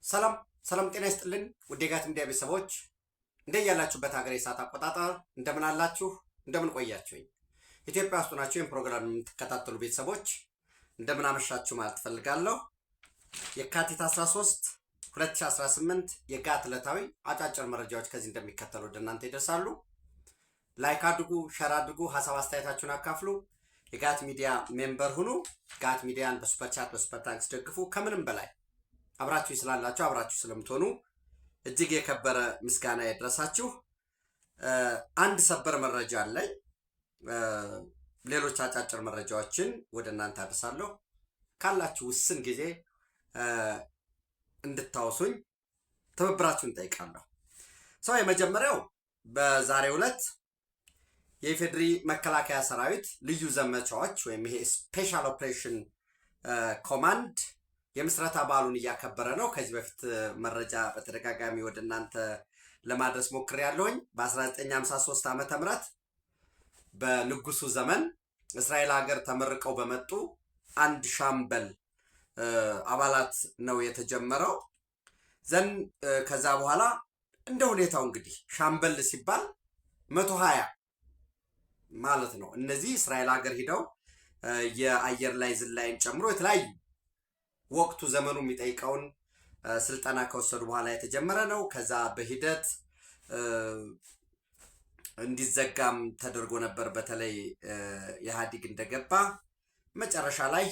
ሰላም ሰላም ጤና ይስጥልን ውድ የጋት ሚዲያ ቤተሰቦች እንደያላችሁበት ሀገር የሰዓት አቆጣጠር እንደምን አላችሁ እንደምን ቆያችሁኝ? ኢትዮጵያ ውስጥ ናችሁ ይህን ፕሮግራም የምትከታተሉ ቤተሰቦች እንደምን አመሻችሁ ማለት ፈልጋለሁ። የካቲት 13 2018 የጋት ዕለታዊ አጫጭር መረጃዎች ከዚህ እንደሚከተሉ ወደ እናንተ ይደርሳሉ። ላይክ አድርጉ፣ ሸር አድርጉ፣ ሀሳብ አስተያየታችሁን አካፍሉ። የጋት ሚዲያ ሜምበር ሁኑ። ጋት ሚዲያን በሱፐር ቻት በሱፐር ታንክስ ደግፉ። ከምንም በላይ አብራችሁ ስላላችሁ አብራችሁ ስለምትሆኑ እጅግ የከበረ ምስጋና ይድረሳችሁ። አንድ ሰበር መረጃ አለኝ። ሌሎች አጫጭር መረጃዎችን ወደ እናንተ አድርሳለሁ። ካላችሁ ውስን ጊዜ እንድታወሱኝ ትብብራችሁን ጠይቃለሁ። ሰው የመጀመሪያው በዛሬው ዕለት የኢፌድሪ መከላከያ ሰራዊት ልዩ ዘመቻዎች ወይም ይሄ ስፔሻል ኦፕሬሽን ኮማንድ የምስረታ በዓሉን እያከበረ ነው። ከዚህ በፊት መረጃ በተደጋጋሚ ወደ እናንተ ለማድረስ ሞክሬያለሁኝ። በ1953 ዓመተ ምህረት በንጉሱ ዘመን እስራኤል ሀገር ተመርቀው በመጡ አንድ ሻምበል አባላት ነው የተጀመረው። ከዛ በኋላ እንደ ሁኔታው እንግዲህ ሻምበል ሲባል 120 ማለት ነው። እነዚህ እስራኤል ሀገር ሂደው የአየር ላይ ዝላይን ጨምሮ የተለያዩ ወቅቱ ዘመኑ የሚጠይቀውን ስልጠና ከወሰዱ በኋላ የተጀመረ ነው። ከዛ በሂደት እንዲዘጋም ተደርጎ ነበር። በተለይ ኢህአዴግ እንደገባ መጨረሻ ላይ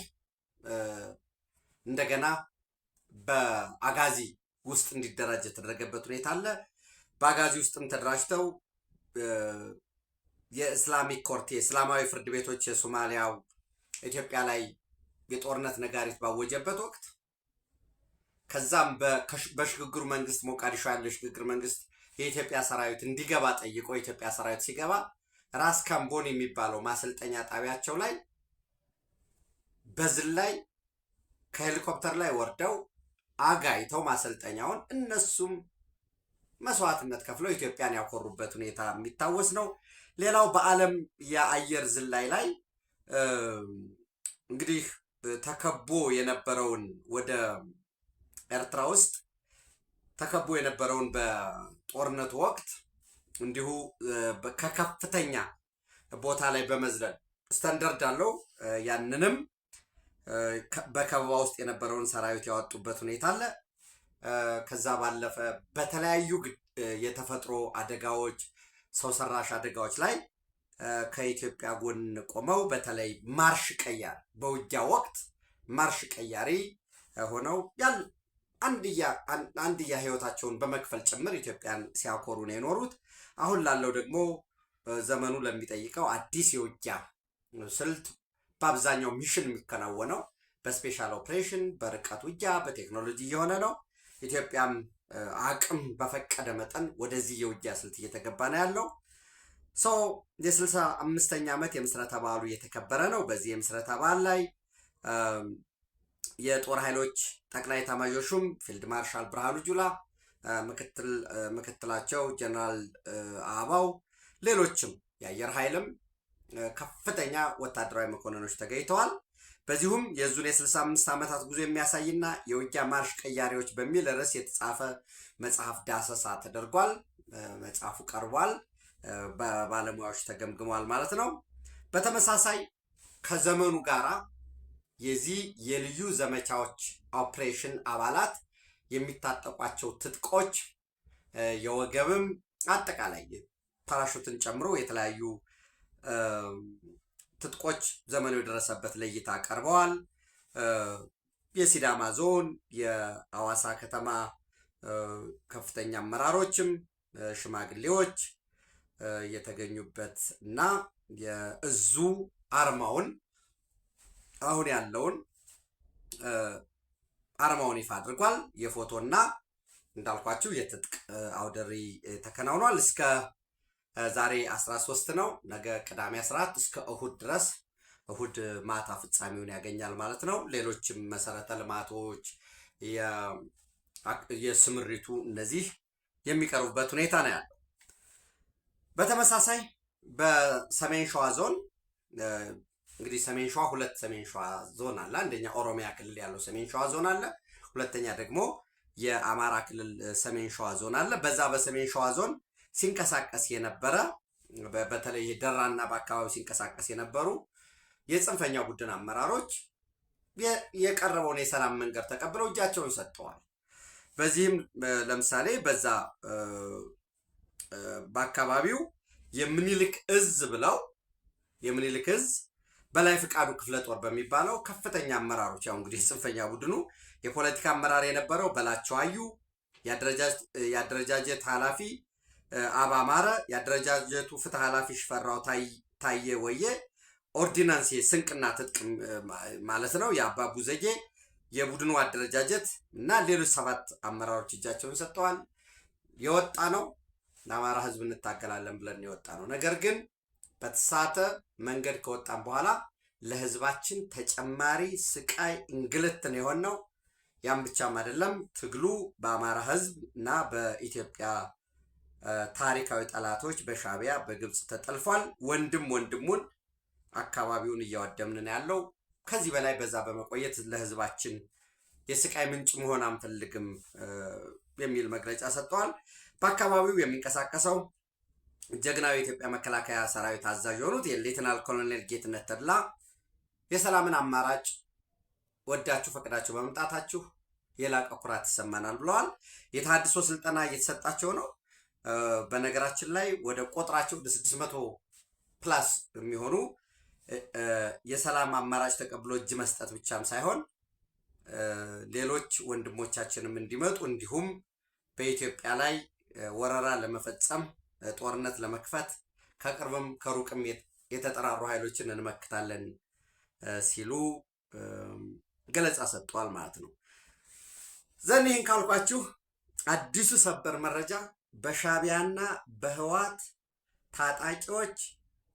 እንደገና በአጋዚ ውስጥ እንዲደራጅ የተደረገበት ሁኔታ አለ። በአጋዚ ውስጥም ተደራጅተው የእስላሚክ ኮርት የእስላማዊ ፍርድ ቤቶች የሶማሊያው ኢትዮጵያ ላይ የጦርነት ነጋሪት ባወጀበት ወቅት ከዛም በሽግግሩ መንግስት ሞቃዲሾ ያለው የሽግግር መንግስት የኢትዮጵያ ሰራዊት እንዲገባ ጠይቆ የኢትዮጵያ ሰራዊት ሲገባ ራስ ካምቦን የሚባለው ማሰልጠኛ ጣቢያቸው ላይ በዝላይ ከሄሊኮፕተር ላይ ወርደው አጋይተው ማሰልጠኛውን እነሱም መስዋዕትነት ከፍለው ኢትዮጵያን ያኮሩበት ሁኔታ የሚታወስ ነው። ሌላው በዓለም የአየር ዝላይ ላይ እንግዲህ ተከቦ የነበረውን ወደ ኤርትራ ውስጥ ተከቦ የነበረውን በጦርነቱ ወቅት እንዲሁ ከከፍተኛ ቦታ ላይ በመዝለል ስታንዳርድ አለው። ያንንም በከበባ ውስጥ የነበረውን ሰራዊት ያወጡበት ሁኔታ አለ። ከዛ ባለፈ በተለያዩ የተፈጥሮ አደጋዎች፣ ሰው ሰራሽ አደጋዎች ላይ ከኢትዮጵያ ጎን ቆመው በተለይ ማርሽ ቀያሪ በውጊያ ወቅት ማርሽ ቀያሪ ሆነው አንድያ ህይወታቸውን በመክፈል ጭምር ኢትዮጵያን ሲያኮሩ ነው የኖሩት። አሁን ላለው ደግሞ ዘመኑ ለሚጠይቀው አዲስ የውጊያ ስልት በአብዛኛው ሚሽን የሚከናወነው በስፔሻል ኦፕሬሽን በርቀት ውጊያ በቴክኖሎጂ እየሆነ ነው። ኢትዮጵያም አቅም በፈቀደ መጠን ወደዚህ የውጊያ ስልት እየተገባ ነው ያለው። የ65ኛ ዓመት የምስረታ በዓሉ እየተከበረ ነው። በዚህ የምስረታ በዓል ላይ የጦር ኃይሎች ጠቅላይ ኤታማዦር ሹም ፊልድ ማርሻል ብርሃኑ ጁላ፣ ምክትላቸው ጀነራል አበባው፣ ሌሎችም የአየር ኃይልም ከፍተኛ ወታደራዊ መኮንኖች ተገኝተዋል። በዚሁም የዙን የ65 ዓመታት ጉዞ የሚያሳይና የውጊያ ማርሽ ቀያሪዎች በሚል ርዕስ የተጻፈ መጽሐፍ ዳሰሳ ተደርጓል። መጽሐፉ ቀርቧል፣ በባለሙያዎች ተገምግሟል ማለት ነው። በተመሳሳይ ከዘመኑ ጋራ የዚህ የልዩ ዘመቻዎች ኦፕሬሽን አባላት የሚታጠቋቸው ትጥቆች የወገብም አጠቃላይ ፓራሹትን ጨምሮ የተለያዩ ትጥቆች ዘመኑ የደረሰበት ለእይታ ቀርበዋል። የሲዳማ ዞን የሐዋሳ ከተማ ከፍተኛ አመራሮችም ሽማግሌዎች የተገኙበት እና የእዙ አርማውን አሁን ያለውን አርማውን ይፋ አድርጓል። የፎቶና እንዳልኳችሁ የትጥቅ አውደ ርዕይ ተከናውኗል። እስከ ዛሬ 13 ነው። ነገ ቅዳሜ 14 እስከ እሁድ ድረስ እሁድ ማታ ፍጻሜውን ያገኛል ማለት ነው። ሌሎችም መሰረተ ልማቶች የስምሪቱ እነዚህ የሚቀርቡበት ሁኔታ ነው ያለው። በተመሳሳይ በሰሜን ሸዋ ዞን እንግዲህ ሰሜን ሸዋ ሁለት ሰሜን ሸዋ ዞን አለ። አንደኛ ኦሮሚያ ክልል ያለው ሰሜን ሸዋ ዞን አለ። ሁለተኛ ደግሞ የአማራ ክልል ሰሜን ሸዋ ዞን አለ። በዛ በሰሜን ሸዋ ዞን ሲንቀሳቀስ የነበረ በተለይ ደራና በአካባቢው ሲንቀሳቀስ የነበሩ የጽንፈኛ ቡድን አመራሮች የቀረበውን የሰላም መንገድ ተቀብለው እጃቸውን ሰጥተዋል። በዚህም ለምሳሌ በዛ በአካባቢው የምኒልክ እዝ ብለው የምኒልክ እዝ በላይ ፍቃዱ ክፍለ ጦር በሚባለው ከፍተኛ አመራሮች ያው እንግዲህ ጽንፈኛ ቡድኑ የፖለቲካ አመራር የነበረው በላቸው አዩ፣ የአደረጃጀት ኃላፊ አባማረ፣ የአደረጃጀቱ ፍትህ ኃላፊ ሽፈራው ታየ ወየ፣ ኦርዲናንስ ስንቅና ትጥቅ ማለት ነው የአባ ቡዘጌ የቡድኑ አደረጃጀት እና ሌሎች 7 አመራሮች እጃቸውን ሰጥተዋል። የወጣ ነው ለአማራ ህዝብ እንታገላለን ብለን የወጣ ነው። ነገር ግን በተሳተ መንገድ ከወጣን በኋላ ለህዝባችን ተጨማሪ ስቃይ እንግልት ነው የሆነው። ያም ብቻም አይደለም፣ ትግሉ በአማራ ህዝብ እና በኢትዮጵያ ታሪካዊ ጠላቶች በሻዕቢያ በግብጽ ተጠልፏል። ወንድም ወንድሙን አካባቢውን እያወደምን ያለው። ከዚህ በላይ በዛ በመቆየት ለህዝባችን የስቃይ ምንጭ መሆን አንፈልግም የሚል መግለጫ ሰጥተዋል። በአካባቢው የሚንቀሳቀሰው ጀግናዊ የኢትዮጵያ መከላከያ ሰራዊት አዛዥ የሆኑት የሌተናል ኮሎኔል ጌትነት ተድላ የሰላምን አማራጭ ወዳችሁ ፈቅዳችሁ በመምጣታችሁ የላቀ ኩራት ይሰማናል ብለዋል። የተሃድሶ ስልጠና እየተሰጣቸው ነው። በነገራችን ላይ ወደ ቁጥራቸው 600 ፕላስ የሚሆኑ የሰላም አማራጭ ተቀብሎ እጅ መስጠት ብቻም ሳይሆን ሌሎች ወንድሞቻችንም እንዲመጡ እንዲሁም በኢትዮጵያ ላይ ወረራ ለመፈጸም ጦርነት ለመክፈት ከቅርብም ከሩቅም የተጠራሩ ኃይሎችን እንመክታለን ሲሉ ገለጻ ሰጥቷል ማለት ነው። ዘን ይህን ካልኳችሁ አዲሱ ሰበር መረጃ በሻዕቢያና በህወሓት ታጣቂዎች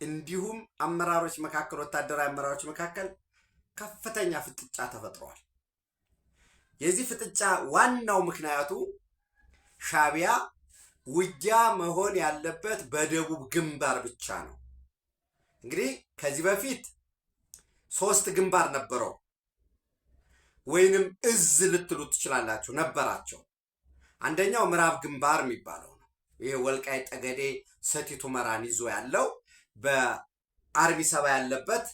እንዲሁም አመራሮች መካከል ወታደራዊ አመራሮች መካከል ከፍተኛ ፍጥጫ ተፈጥሯል። የዚህ ፍጥጫ ዋናው ምክንያቱ ሻዕቢያ ውጊያ መሆን ያለበት በደቡብ ግንባር ብቻ ነው። እንግዲህ ከዚህ በፊት 3 ግንባር ነበረው ወይንም እዝ ልትሉት ትችላላችሁ ነበራቸው። አንደኛው ምዕራብ ግንባር የሚባለው ነው። ይሄ ወልቃይት ጠገዴ ሰቲት ሁመራን ይዞ ያለው በአርቢ ሰባ ያለበት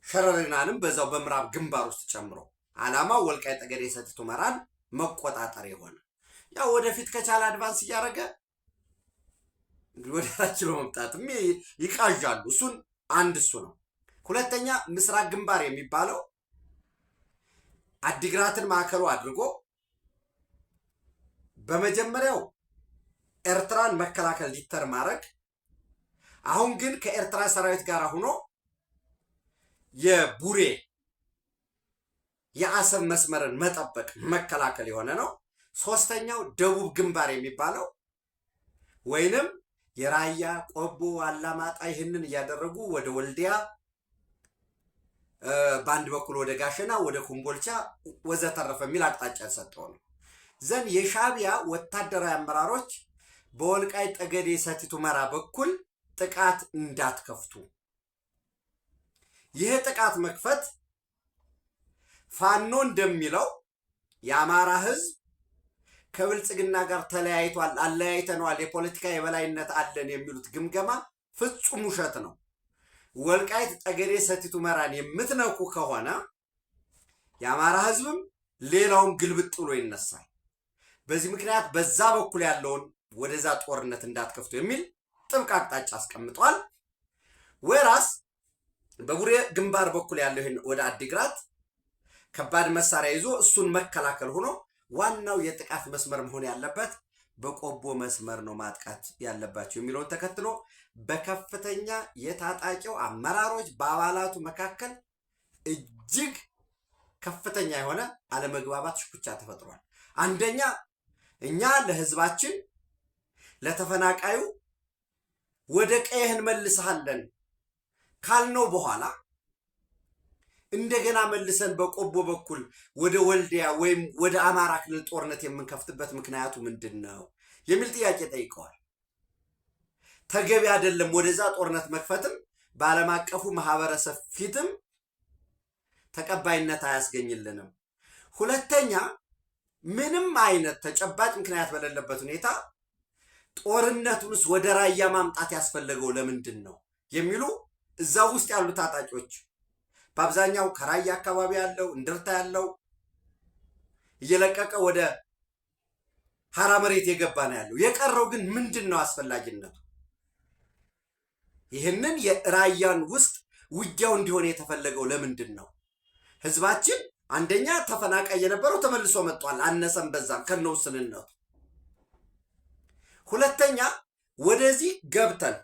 ሸረሪናንም በዛው በምዕራብ ግንባር ውስጥ ጨምሮ ዓላማው ወልቃይት ጠገዴ ሰቲት ሁመራን መቆጣጠር የሆነ ያው ወደፊት ከቻለ አድቫንስ እያደረገ ወደ ታችሎ መምጣትም ይቃዣሉ። እሱን አንድ እሱ ነው። ሁለተኛ ምስራቅ ግንባር የሚባለው አዲግራትን ማዕከሉ አድርጎ በመጀመሪያው ኤርትራን መከላከል ሊተር ማድረግ፣ አሁን ግን ከኤርትራ ሰራዊት ጋር ሆኖ የቡሬ የአሰብ መስመርን መጠበቅ መከላከል የሆነ ነው። ሶስተኛው ደቡብ ግንባር የሚባለው ወይንም የራያ ቆቦ አላማጣ ይህንን እያደረጉ ወደ ወልዲያ በአንድ በኩል ወደ ጋሸና ወደ ኮምቦልቻ ወዘተረፈ የሚል አቅጣጫ ሰጠው ነው። ዘን የሻዕቢያ ወታደራዊ አመራሮች በወልቃይት ጠገዴ ሰቲት ሁመራ በኩል ጥቃት እንዳትከፍቱ፣ ይህ ጥቃት መክፈት ፋኖ እንደሚለው የአማራ ህዝብ ከብልጽግና ጋር ተለያይቷል፣ አለያይተነዋል፣ የፖለቲካ የበላይነት አለን የሚሉት ግምገማ ፍጹም ውሸት ነው። ወልቃይት ጠገዴ ሰቲት ሁመራን የምትነኩ ከሆነ የአማራ ህዝብም ሌላውን ግልብጥ ብሎ ይነሳል። በዚህ ምክንያት በዛ በኩል ያለውን ወደዛ ጦርነት እንዳትከፍቱ የሚል ጥብቅ አቅጣጫ አስቀምጧል። ወራስ በቡሬ ግንባር በኩል ያለው ይሄን ወደ አዲግራት ከባድ መሳሪያ ይዞ እሱን መከላከል ሆኖ ዋናው የጥቃት መስመር መሆን ያለበት በቆቦ መስመር ነው ማጥቃት ያለባቸው የሚለውን ተከትሎ በከፍተኛ የታጣቂው አመራሮች በአባላቱ መካከል እጅግ ከፍተኛ የሆነ አለመግባባት ሽኩቻ ተፈጥሯል። አንደኛ እኛ ለህዝባችን ለተፈናቃዩ ወደ ቀየህን መልሰሃለን ካልነው በኋላ እንደገና መልሰን በቆቦ በኩል ወደ ወልዲያ ወይም ወደ አማራ ክልል ጦርነት የምንከፍትበት ምክንያቱ ምንድነው የሚል ጥያቄ ጠይቀዋል። ተገቢ አይደለም፣ ወደዛ ጦርነት መክፈትም በዓለም አቀፉ ማህበረሰብ ፊትም ተቀባይነት አያስገኝልንም። ሁለተኛ ምንም አይነት ተጨባጭ ምክንያት በሌለበት ሁኔታ ጦርነቱንስ ወደ ራያ ማምጣት ያስፈለገው ለምንድን ነው የሚሉ እዛ ውስጥ ያሉ ታጣቂዎች በአብዛኛው ከራያ አካባቢ ያለው እንደርታ ያለው እየለቀቀ ወደ ሀራ መሬት የገባ ነው ያለው። የቀረው ግን ምንድን ነው አስፈላጊነቱ? ይህንን የራያን ውስጥ ውጊያው እንዲሆን የተፈለገው ለምንድን ነው? ህዝባችን አንደኛ ተፈናቃይ የነበረው ተመልሶ መጥቷል፣ አነሰም በዛም ከነውስንነቱ። ሁለተኛ ወደዚህ ገብተን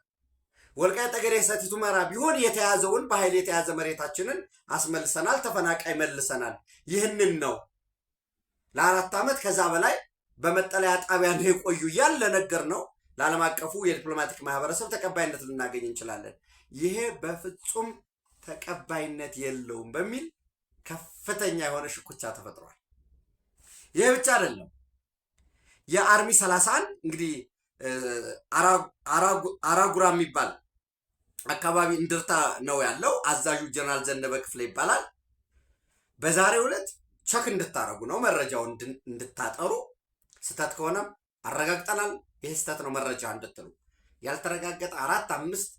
ወልቃይት ጠገዴ ሰቲት ሁመራ ቢሆን የተያዘውን በኃይል የተያዘ መሬታችንን አስመልሰናል፣ ተፈናቃይ መልሰናል። ይህንን ነው ለ4 ዓመት ከዛ በላይ በመጠለያ ጣቢያ ነው የቆዩ ያለ ነገር ነው። ለዓለም አቀፉ የዲፕሎማቲክ ማህበረሰብ ተቀባይነት ልናገኝ እንችላለን። ይሄ በፍጹም ተቀባይነት የለውም በሚል ከፍተኛ የሆነ ሽኩቻ ተፈጥሯል። ይሄ ብቻ አይደለም። የአርሚ 31 እንግዲህ አራጉራ የሚባል አካባቢ እንድርታ ነው ያለው። አዛዡ ጀነራል ዘነበ ክፍሌ ይባላል። በዛሬው ዕለት ቸክ እንድታረጉ ነው፣ መረጃውን እንድታጠሩ፣ ስህተት ከሆነም አረጋግጠናል፣ ይህ ስህተት ነው መረጃ እንድትሉ። ያልተረጋገጠ 4 5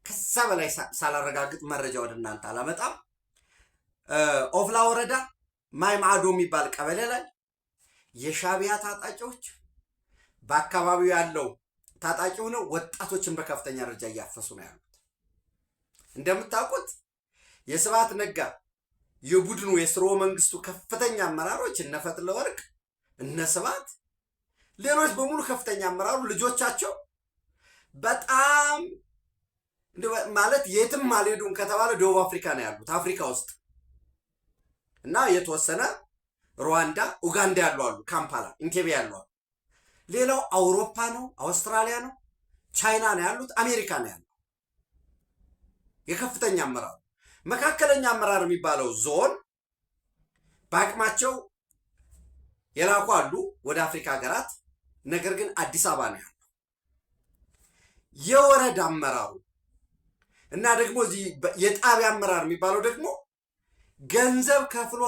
ከዛ በላይ ሳላረጋግጥ መረጃ ወደ እናንተ አላመጣም። ኦፍላ ወረዳ ማይ ማዕዶ የሚባል ቀበሌ ላይ የሻቢያ ታጣቂዎች በአካባቢው ያለው ታጣቂ ሆነው ወጣቶችን በከፍተኛ ደረጃ እያፈሱ ነው ያሉት። እንደምታውቁት የስብሐት ነጋ የቡድኑ የስርወ መንግስቱ ከፍተኛ አመራሮች እነ ፈትለወርቅ እነ ስብሐት ሌሎች በሙሉ ከፍተኛ አመራሩ ልጆቻቸው በጣም ማለት የትም አልሄዱም ከተባለ ደቡብ አፍሪካ ነው ያሉት፣ አፍሪካ ውስጥ እና የተወሰነ ሩዋንዳ፣ ኡጋንዳ ያሉ አሉ፣ ካምፓላ፣ ኢንቴቤ ያሉ አሉ። ሌላው አውሮፓ ነው፣ አውስትራሊያ ነው፣ ቻይና ነው ያሉት፣ አሜሪካ ነው ያለው። የከፍተኛ አመራሩ መካከለኛ አመራር የሚባለው ዞን በአቅማቸው የላኩ አሉ ወደ አፍሪካ ሀገራት፣ ነገር ግን አዲስ አበባ ነው ያለው። የወረዳ አመራሩ እና ደግሞ እዚህ የጣቢያ አመራር የሚባለው ደግሞ ገንዘብ ከፍሎ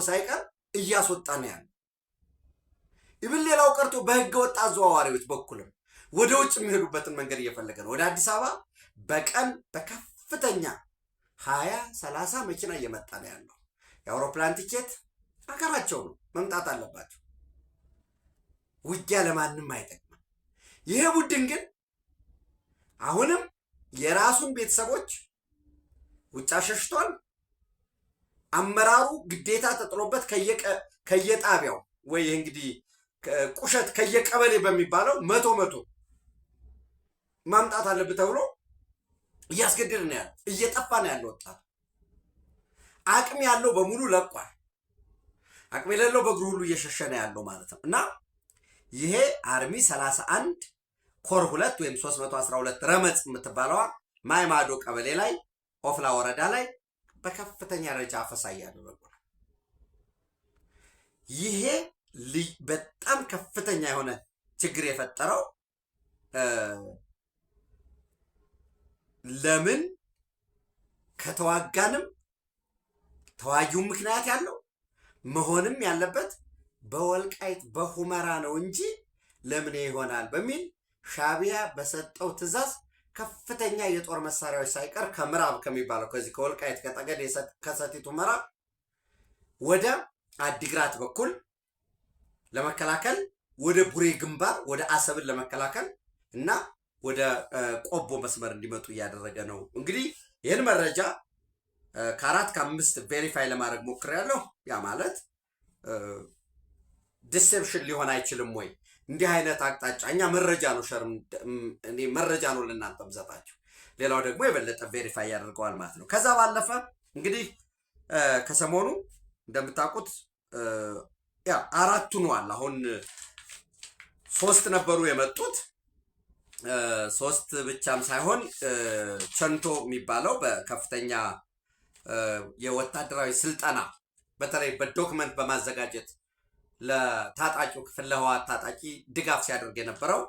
ሳይቀር እያስወጣ ነው ያለው። ይብል ሌላው ቀርቶ በህገ ወጥ አዘዋዋሪዎች በኩልም ወደ ውጭ የሚሄዱበትን መንገድ እየፈለገ ነው። ወደ አዲስ አበባ በቀን በከፍተኛ 20-30 መኪና እየመጣ ነው ያለው። የአውሮፕላን ቲኬት ሀገራቸው ነው፣ መምጣት አለባቸው። ውጊያ ለማንም አይጠቅምም። ይሄ ቡድን ግን አሁንም የራሱን ቤተሰቦች ውጭ አሸሽቷል። አመራሩ ግዴታ ተጥሎበት ከየጣቢያው ወይ እንግዲህ ቁሸት ከየቀበሌ በሚባለው መቶ ማምጣት አለበት ተብሎ እያስገደደ ነው ያለው። እየጠፋ ነው ያለው ወጣቱ። አቅም ያለው በሙሉ ለቋል። አቅም የሌለው በእግሩ ሁሉ እየሸሸ ነው ያለው ማለት ነው። እና ይሄ አርሚ 31 ኮር 2 ወይም 312 ረመጽ የምትባለዋ ማይ ማዶ ቀበሌ ላይ ኦፍላ ወረዳ ላይ በከፍተኛ ደረጃ አፈሳ እያደረጉ ነው። ይሄ በጣም ከፍተኛ የሆነ ችግር የፈጠረው ለምን ከተዋጋንም ተዋጊው ምክንያት ያለው መሆንም ያለበት በወልቃይት በሁመራ ነው እንጂ ለምን ይሆናል በሚል ሻቢያ በሰጠው ትዕዛዝ ከፍተኛ የጦር መሳሪያዎች ሳይቀር ከምዕራብ ከሚባለው ከዚህ ከወልቃይት ከጠገዴ ከሰቲት ሁመራ ወደ አዲግራት በኩል ለመከላከል ወደ ቡሬ ግንባር ወደ አሰብን ለመከላከል እና ወደ ቆቦ መስመር እንዲመጡ እያደረገ ነው። እንግዲህ ይህን መረጃ ከ4-5 ቬሪፋይ ለማድረግ ሞክሬያለሁ። ያ ማለት ዲሴፕሽን ሊሆን አይችልም ወይ? እንዲህ አይነት አቅጣጫ እኛ መረጃ ነው እኔ መረጃ ነው ለእናንተ ምሰጣችሁ። ሌላው ደግሞ የበለጠ ቬሪፋይ ያደርገዋል ማለት ነው። ከዛ ባለፈ እንግዲህ ከሰሞኑ እንደምታውቁት ያ 4 ሆኗል። አሁን 3 ነበሩ የመጡት። 3 ብቻም ሳይሆን ቸንቶ የሚባለው በከፍተኛ የወታደራዊ ስልጠና በተለይ በዶክመንት በማዘጋጀት ለታጣቂው ክፍል ለህወሓት ታጣቂ ድጋፍ ሲያደርግ የነበረው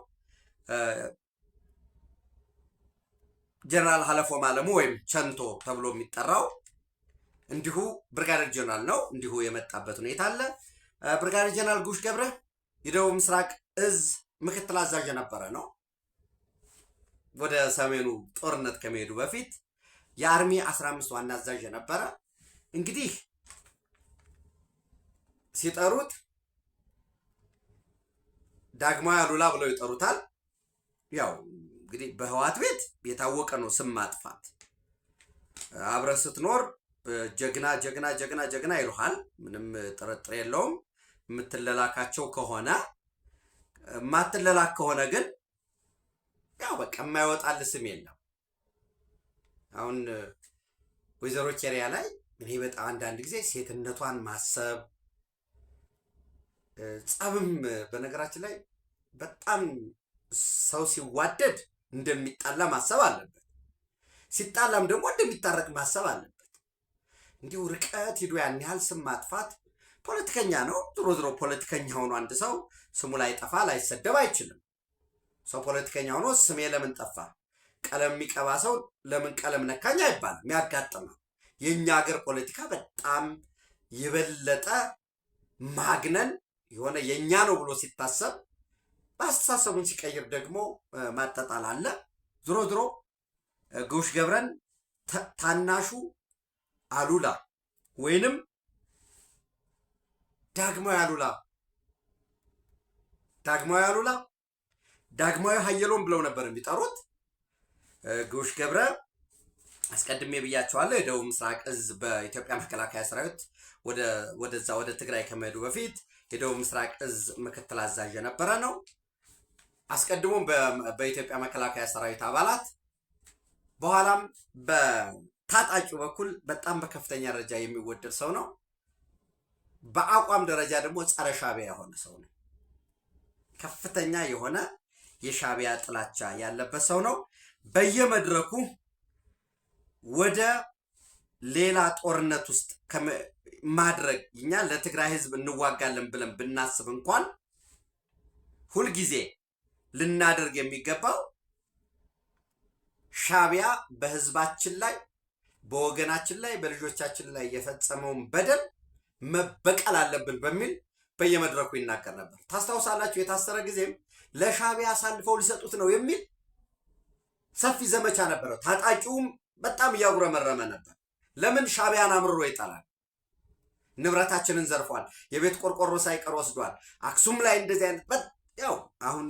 ጀነራል ሀለፎም አለሙ ወይም ቸንቶ ተብሎ የሚጠራው እንዲሁ ብርጋዴር ጀነራል ነው እንዲሁ የመጣበት ሁኔታ አለ። ብርጋዴር ጀነራል ጉሽ ገብረ የደቡብ ምስራቅ እዝ ምክትል አዛዥ የነበረ ነው። ወደ ሰሜኑ ጦርነት ከመሄዱ በፊት የአርሚ 15 ዋና አዛዥ የነበረ እንግዲህ ሲጠሩት ዳግማዊ አሉላ ብለው ይጠሩታል። ያው እንግዲህ በህዋት ቤት የታወቀ ነው ስም ማጥፋት። አብረህ ስትኖር ጀግና ጀግና ጀግና ጀግና ይሉሃል። ምንም ጥርጥር የለውም። የምትለላካቸው ከሆነ የማትለላክ ከሆነ ግን ያው በቃ የማይወጣል ስም የለም። አሁን ወይዘሮ ኬሪያ ላይ እኔ በጣም አንዳንድ ጊዜ ሴትነቷን ማሰብ ጸብም በነገራችን ላይ በጣም ሰው ሲዋደድ እንደሚጣላ ማሰብ አለበት። ሲጣላም ደግሞ እንደሚታረቅ ማሰብ አለበት። እንዲሁ ርቀት ሂዶ ያን ያህል ስም ማጥፋት ፖለቲከኛ ነው። ድሮ ድሮ ፖለቲከኛ ሆኖ አንድ ሰው ስሙ ላይ ጠፋ ላይሰደብ አይችልም። ሰው ፖለቲከኛ ሆኖ ስሜ ለምን ጠፋ፣ ቀለም የሚቀባ ሰው ለምን ቀለም ነካኝ አይባልም፣ ያጋጥማል። የኛ ሀገር ፖለቲካ በጣም የበለጠ ማግነን የሆነ የኛ ነው ብሎ ሲታሰብ በአስተሳሰቡን ሲቀይር ደግሞ ማጠጣል አለ። ድሮ ድሮ ጉሽ ገብረን ታናሹ አሉላ ወይንም ዳግማዊ ሀየሎም ብለው ነበር የሚጠሩት። ጉሽ ገብረ አስቀድሜ ብያቸዋለሁ። የደቡብ ምስራቅ እዝ በኢትዮጵያ መከላከያ ሰራዊት ወደዛ ወደ ትግራይ ከመሄዱ በፊት የደቡብ ምስራቅ እዝ ምክትል አዛዥ የነበረ ነው። አስቀድሞም በኢትዮጵያ መከላከያ ሰራዊት አባላት በኋላም በታጣቂው በኩል በጣም በከፍተኛ ደረጃ የሚወደድ ሰው ነው። በአቋም ደረጃ ደግሞ ጸረ ሻዕቢያ የሆነ ሰው ነው። ከፍተኛ የሆነ የሻዕቢያ ጥላቻ ያለበት ሰው ነው። በየመድረኩ ወደ ሌላ ጦርነት ውስጥ ማድረግ እኛ ለትግራይ ህዝብ እንዋጋለን ብለን ብናስብ እንኳን ሁልጊዜ ልናደርግ የሚገባው ሻዕቢያ በህዝባችን ላይ በወገናችን ላይ በልጆቻችን ላይ የፈጸመውን በደል መበቀል አለብን በሚል በየመድረኩ ይናገር ነበር። ታስታውሳላችሁ? የታሰረ ጊዜም ለሻዕቢያ አሳልፈው ሊሰጡት ነው የሚል ሰፊ ዘመቻ ነበረው። ታጣቂውም በጣም እያጉረመረመ ነበር። ለምን? ሻዕቢያን አምርሮ ይጠላል። ንብረታችንን ዘርፏል። የቤት ቆርቆሮ ሳይቀር ወስዷል። አክሱም ላይ እንደዚህ አይነት ያው አሁን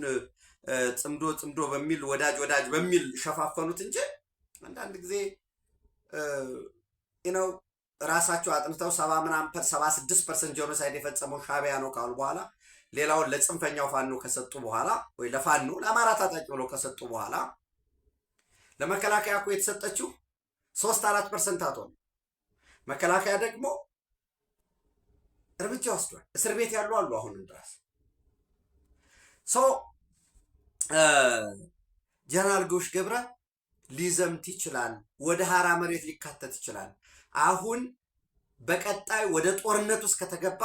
ጽምዶ በሚል ወዳጅ በሚል ሸፋፈኑት እንጂ አንዳንድ ጊዜ ነው ራሳቸው አጥንተው 76% ጄኖሳይድ የፈጸመው ሻዕቢያ ነው ካሉ በኋላ ሌላውን ለጽንፈኛው ፋኖ ከሰጡ በኋላ ወይ ለፋኖ ለአማራ ታጣቂ ብለው ከሰጡ በኋላ ለመከላከያ እኮ የተሰጠችው 3-4% አትሆን። መከላከያ ደግሞ እርምጃ ወስዷል። እስር ቤት ያሉ አሉ አሁንም ድረስ። ጀነራል ጉሽ ገብረ ሊዘምት ይችላል፣ ወደ ሀራ መሬት ሊካተት ይችላል። አሁን በቀጣይ ወደ ጦርነት ውስጥ ከተገባ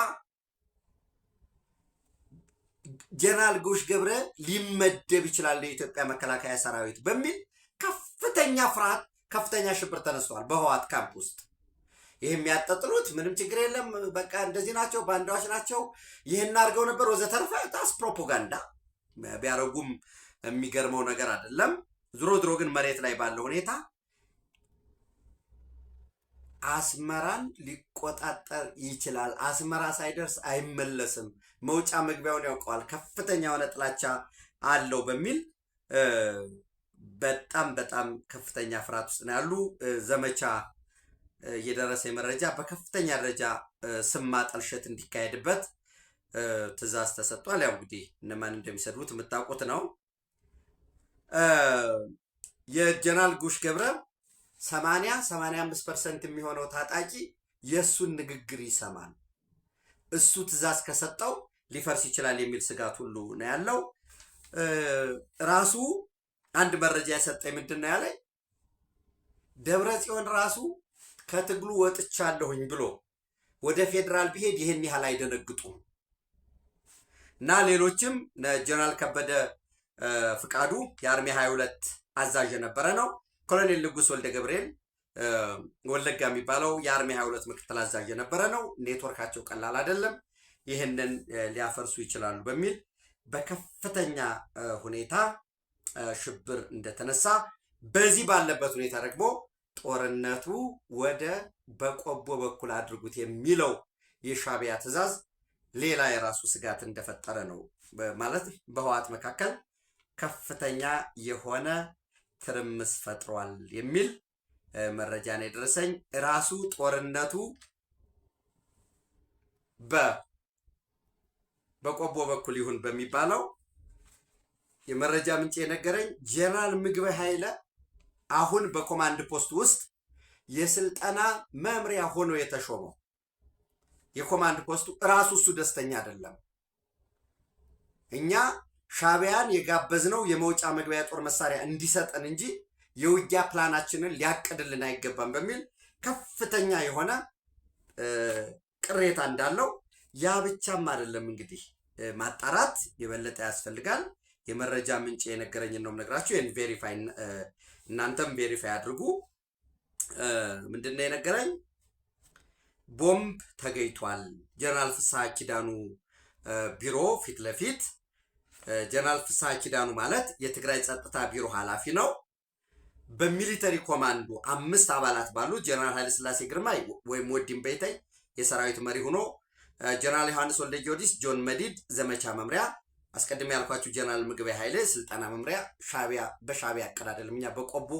ጀነራል ጉሽ ገብረ ሊመደብ ይችላል የኢትዮጵያ መከላከያ ሰራዊት በሚል ከፍተኛ ፍርሃት፣ ከፍተኛ ሽብር ተነስተዋል በህወሓት ካምፕ ውስጥ። ይህ የሚያጠጥሉት ምንም ችግር የለም፣ በቃ እንደዚህ ናቸው፣ ባንዳዎች ናቸው፣ ይህን አድርገው ነበር ወዘተርፈ ታስ ፕሮፓጋንዳ ቢያደርጉም የሚገርመው ነገር አይደለም። ዝሮ ዝሮ ግን መሬት ላይ ባለው ሁኔታ አስመራን ሊቆጣጠር ይችላል። አስመራ ሳይደርስ አይመለስም። መውጫ መግቢያውን ያውቀዋል። ከፍተኛ የሆነ ጥላቻ አለው በሚል በጣም ከፍተኛ ፍርሃት ውስጥ ነው ያሉ። ዘመቻ የደረሰ መረጃ በከፍተኛ ደረጃ ስም ማጠልሸት እንዲካሄድበት ትዕዛዝ ተሰጥቷል። ያው እንግዲህ እነማን እንደሚሰድቡት የምታውቁት ነው። የጀነራል ጉሽ ገብረ 85% የሚሆነው ታጣቂ የእሱን ንግግር ይሰማል። እሱ ትዕዛዝ ከሰጠው ሊፈርስ ይችላል የሚል ስጋት ሁሉ ነው ያለው። ራሱ አንድ መረጃ የሰጠኝ ምንድን ነው ያለኝ፣ ደብረ ጽዮን ራሱ ከትግሉ ወጥቻለሁኝ ብሎ ወደ ፌዴራል ቢሄድ ይህን ያህል አይደነግጡም እና ሌሎችም ጀነራል ከበደ ፍቃዱ የአርሚ 22 አዛዥ የነበረ ነው። ኮሎኔል ንጉስ ወልደ ገብርኤል ወለጋ የሚባለው የአርሚ 22 ምክትል አዛዥ የነበረ ነው። ኔትወርካቸው ቀላል አይደለም፣ ይህንን ሊያፈርሱ ይችላሉ በሚል በከፍተኛ ሁኔታ ሽብር እንደተነሳ፣ በዚህ ባለበት ሁኔታ ደግሞ ጦርነቱ ወደ በቆቦ በኩል አድርጉት የሚለው የሻዕቢያ ትዕዛዝ ሌላ የራሱ ስጋት እንደፈጠረ ነው። ማለት በህወሓት መካከል ከፍተኛ የሆነ ትርምስ ፈጥሯል የሚል መረጃ ነው የደረሰኝ። ራሱ ጦርነቱ በቆቦ በኩል ይሁን በሚባለው የመረጃ ምንጭ የነገረኝ ጄኔራል ምግበይ ኃይለ አሁን በኮማንድ ፖስት ውስጥ የስልጠና መምሪያ ሆኖ የተሾመው የኮማንድ ፖስቱ ራሱ እሱ ደስተኛ አይደለም። እኛ ሻዕቢያን የጋበዝነው የመውጫ መግቢያ ጦር መሳሪያ እንዲሰጠን እንጂ የውጊያ ፕላናችንን ሊያቅድልን አይገባም በሚል ከፍተኛ የሆነ ቅሬታ እንዳለው፣ ያ ብቻም አይደለም እንግዲህ ማጣራት የበለጠ ያስፈልጋል። የመረጃ ምንጭ የነገረኝን ነው የምነግራችሁ። ይህን ቬሪፋይ እናንተም ቬሪፋይ አድርጉ። ምንድነው የነገረኝ? ቦምብ ተገኝቷል ጀነራል ፍስሐ ኪዳኑ ቢሮ ፊት ለፊት። ጀነራል ፍስሐ ኪዳኑ ማለት የትግራይ ጸጥታ ቢሮ ኃላፊ ነው። በሚሊተሪ ኮማንዶ 5 አባላት ባሉ ጀነራል ኃይለሥላሴ ግርማይ ወይም ወዲም በይተይ የሰራዊት መሪ ሆኖ፣ ጀነራል ዮሐንስ ወልደ ጊዮርጊስ ጆን መዲድ ዘመቻ መምሪያ፣ አስቀድሜ ያልኳችሁ ጀነራል ምግበይ ኃይለ ስልጠና መምሪያ። ሻዕቢያ በሻዕቢያ አቀድ አይደለም፣ እኛ በቆቦ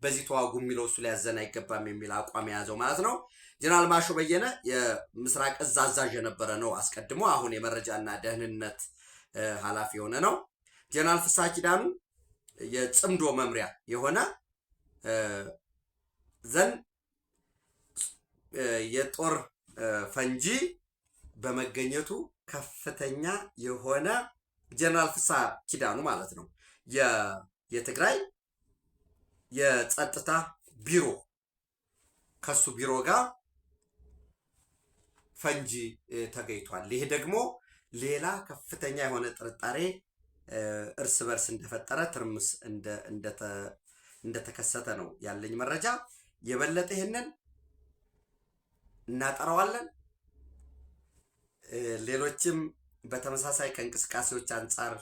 በዚህ ተዋጉ የሚለው እሱ ሊያዘን አይገባም የሚል አቋም የያዘው ማለት ነው። ጀነራል ማሾ በየነ የምስራቅ እዝ አዛዥ የነበረ ነው አስቀድሞ፣ አሁን የመረጃና ደህንነት ኃላፊ የሆነ ነው። ጀነራል ፍስሐ ኪዳኑ የጽምዶ መምሪያ የሆነ ዘንድ የጦር ፈንጂ በመገኘቱ ከፍተኛ የሆነ ጀነራል ፍስሐ ኪዳኑ ማለት ነው የትግራይ የጸጥታ ቢሮ ከሱ ቢሮ ጋር ፈንጂ ተገኝቷል። ይሄ ደግሞ ሌላ ከፍተኛ የሆነ ጥርጣሬ እርስ በርስ እንደፈጠረ ትርምስ እንደተከሰተ ነው ያለኝ መረጃ። የበለጠ ይሄንን እናጠራዋለን። ሌሎችም በተመሳሳይ ከእንቅስቃሴዎች አንጻር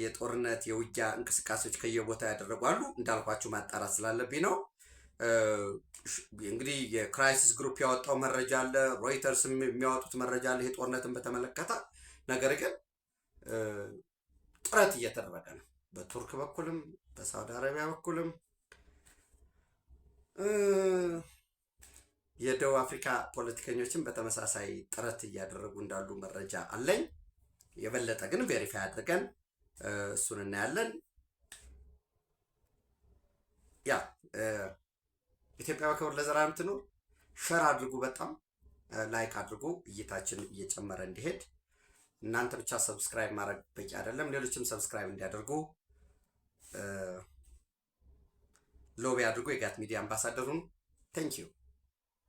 የጦርነት የውጊያ እንቅስቃሴዎች ከየቦታው ያደረጓሉ። እንዳልኳችሁ ማጣራት ስላለብኝ ነው። እንግዲህ የክራይሲስ ግሩፕ ያወጣው መረጃ አለ፣ ሮይተርስ የሚያወጡት መረጃ አለ ይሄ ጦርነትን በተመለከተ። ነገር ግን ጥረት እየተደረገ ነው በቱርክ በኩልም በሳውዲ አረቢያ በኩልም የደቡብ አፍሪካ ፖለቲከኞችን በተመሳሳይ ጥረት እያደረጉ እንዳሉ መረጃ አለኝ። የበለጠ ግን ቬሪፋይ አድርገን እሱን እናያለን። ያ ኢትዮጵያ በክብር ለዘላለም ትኑር። ሸር አድርጉ፣ በጣም ላይክ አድርጉ፣ እይታችን እየጨመረ እንዲሄድ። እናንተ ብቻ ሰብስክራይብ ማድረግ በቂ አይደለም፣ ሌሎችም ሰብስክራይብ እንዲያደርጉ ሎቢ አድርጉ። የጋት ሚዲያ አምባሳደሩን ቴንኪዩ